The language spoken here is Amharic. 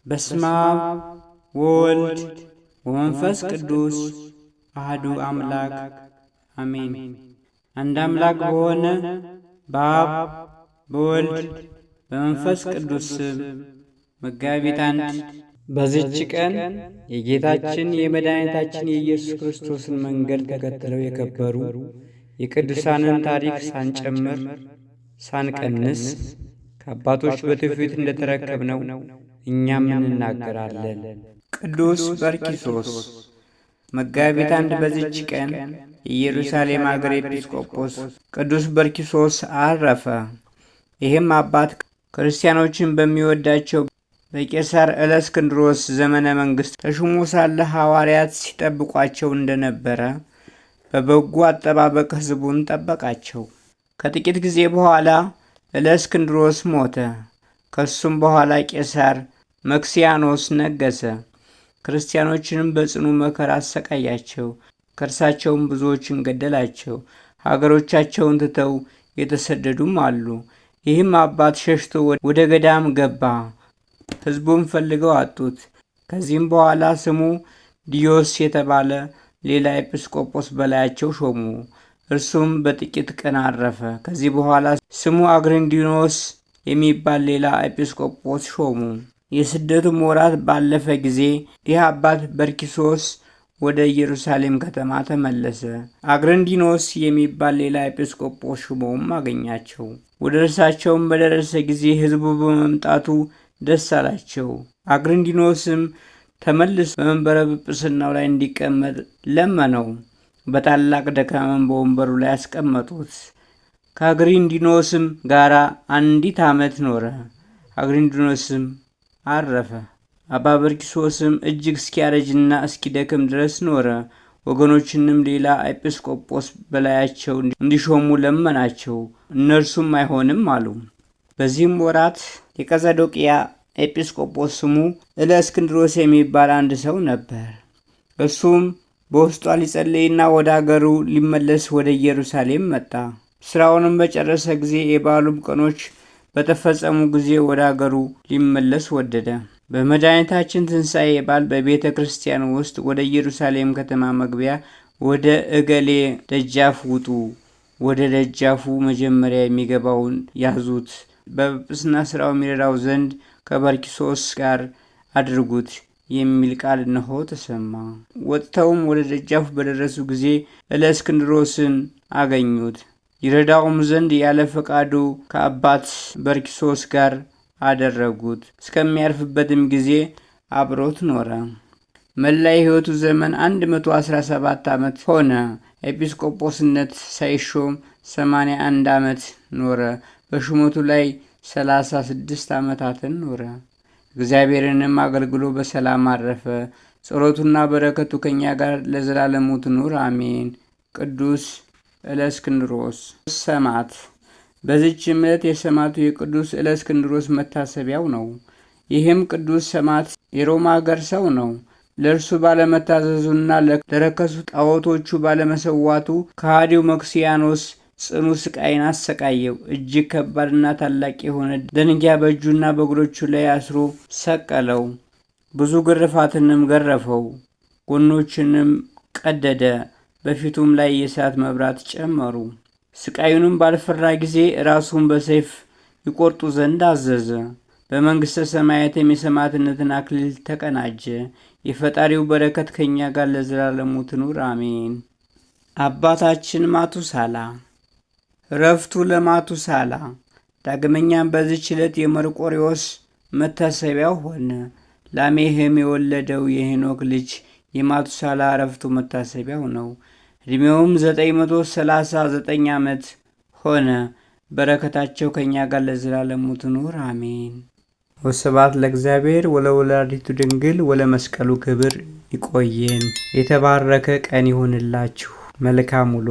በስመ አብ ወወልድ ወመንፈስ ቅዱስ አሐዱ አምላክ አሜን። አንድ አምላክ በሆነ በአብ በወልድ በመንፈስ ቅዱስ ስም መጋቢት አንድ በዚች ቀን የጌታችን የመድኃኒታችን የኢየሱስ ክርስቶስን መንገድ ተከትለው የከበሩ የቅዱሳንን ታሪክ ሳንጨምር ሳንቀንስ ከአባቶች በትውፊት እንደተረከብነው እኛም እንናገራለን። ቅዱስ በርኪሶስ መጋቢት አንድ በዚች ቀን የኢየሩሳሌም አገር ኤጲስቆጶስ ቅዱስ በርኪሶስ አረፈ። ይህም አባት ክርስቲያኖችን በሚወዳቸው በቄሳር እለእስክንድሮስ ዘመነ መንግሥት ተሹሞ ሳለ ሐዋርያት ሲጠብቋቸው እንደነበረ በበጎ አጠባበቅ ሕዝቡን ጠበቃቸው። ከጥቂት ጊዜ በኋላ እለእስክንድሮስ ሞተ። ከሱም በኋላ ቄሳር መክስያኖስ ነገሰ። ክርስቲያኖችንም በጽኑ መከራ አሰቃያቸው። ከእርሳቸውም ብዙዎችን ገደላቸው። ሀገሮቻቸውን ትተው የተሰደዱም አሉ። ይህም አባት ሸሽቶ ወደ ገዳም ገባ። ሕዝቡም ፈልገው አጡት። ከዚህም በኋላ ስሙ ዲዮስ የተባለ ሌላ ኤጲስቆጶስ በላያቸው ሾሙ። እርሱም በጥቂት ቀን አረፈ። ከዚህ በኋላ ስሙ አግሪንዲኖስ የሚባል ሌላ ኤጲስቆጶስ ሾሙ። የስደቱም ወራት ባለፈ ጊዜ ይህ አባት በርኪሶስ ወደ ኢየሩሳሌም ከተማ ተመለሰ። አግሪንዲኖስ የሚባል ሌላ ኤጲስቆጶስ ሹመውም አገኛቸው። ወደ እርሳቸውም በደረሰ ጊዜ ሕዝቡ በመምጣቱ ደስ አላቸው። አግሪንዲኖስም ተመልሶ በመንበረ ጵጵስናው ላይ እንዲቀመጥ ለመነው። በታላቅ ድካምም በወንበሩ ላይ አስቀመጡት። ከአግሪንዲኖስም ጋር 1 ዓመት ኖረ። አግሪንዲኖስም አረፈ። አባ በርኪሶስም እጅግ እስኪያረጅና እስኪደክም ድረስ ኖረ። ወገኖችንም ሌላ ኤጲስቆጶስ በላያቸው እንዲሾሙ ለመናቸው። እነርሱም አይሆንም አሉ። በዚህም ወራት የቀጰዶቅያ ኤጲስቆጶስ ስሙ እለእስክንድሮስ የሚባል አንድ ሰው ነበር። እርሱም በውስጧ ሊጸልይና ወደ አገሩ ሊመለስ ወደ ኢየሩሳሌም መጣ። ሥራውንም በጨረሰ ጊዜ የበዓሉም ቀኖች በተፈጸሙ ጊዜ ወደ አገሩ ሊመለስ ወደደ። በመድኃኒታችን ትንሣኤ በዓል በቤተ ክርስቲያን ውስጥ ወደ ኢየሩሳሌም ከተማ መግቢያ ወደ እገሌ ደጃፍ ውጡ፣ ወደ ደጃፉ መጀመሪያ የሚገባውን ያዙት፣ በጵጵስና ሥራው የሚረዳው ዘንድ ከበርኪሶስ ጋር አድርጉት የሚል ቃል እነሆ ተሰማ። ወጥተውም ወደ ደጃፉ በደረሱ ጊዜ እለእስክንድሮስን አገኙት። ይረዳውም ዘንድ ያለ ፈቃዱ ከአባት በርኪሶስ ጋር አደረጉት። እስከሚያርፍበትም ጊዜ አብሮት ኖረ። መላ የሕይወቱ ዘመን 117 ዓመት ሆነ። ኤጲስቆጶስነት ሳይሾም 81 ዓመት ኖረ። በሹመቱ ላይ 36 ዓመታትን ኖረ። እግዚአብሔርንም አገልግሎ በሰላም አረፈ። ጸሎቱና በረከቱ ከእኛ ጋር ለዘላለሙ ትኑር አሜን። ቅዱስ እለእስክንድሮስ ሰማዕት። በዚች ዕለት የሰማዕቱ የቅዱስ እለእስክንድሮስ መታሰቢያው ነው። ይህም ቅዱስ ሰማዕት የሮማ አገር ሰው ነው። ለእርሱ ባለመታዘዙና ለረከሱ ጣዖቶቹ ባለመሰዋቱ ከሃዲው መክስያኖስ ጽኑ ስቃይን አሰቃየው። እጅግ ከባድና ታላቅ የሆነ ደንጊያ በእጁና በእግሮቹ ላይ አስሮ ሰቀለው። ብዙ ግርፋትንም ገረፈው። ጎኖችንም ቀደደ። በፊቱም ላይ የእሳት መብራት ጨመሩ። ስቃዩንም ባልፈራ ጊዜ ራሱን በሰይፍ ይቆርጡ ዘንድ አዘዘ። በመንግሥተ ሰማያትም የሰማዕትነትን አክሊል ተቀናጀ። የፈጣሪው በረከት ከእኛ ጋር ለዘላለሙ ትኑር አሜን። አባታችን ማቱሳላ ዕረፍቱ ለማቱሳላ። ዳግመኛም በዚች ዕለት የመርቆሬዎስ መታሰቢያው ሆነ። ላሜህም የወለደው የሄኖክ ልጅ የማቱሳላ ዕረፍቱ መታሰቢያው ነው። ዕድሜውም 939 ዓመት ሆነ። በረከታቸው ከእኛ ጋር ለዘላለሙ ትኑር አሜን። ወስብሐት ለእግዚአብሔር ወለወላዲቱ ድንግል ወለመስቀሉ ክብር። ይቆየን። የተባረከ ቀን ይሁንላችሁ። መልካም ውሎ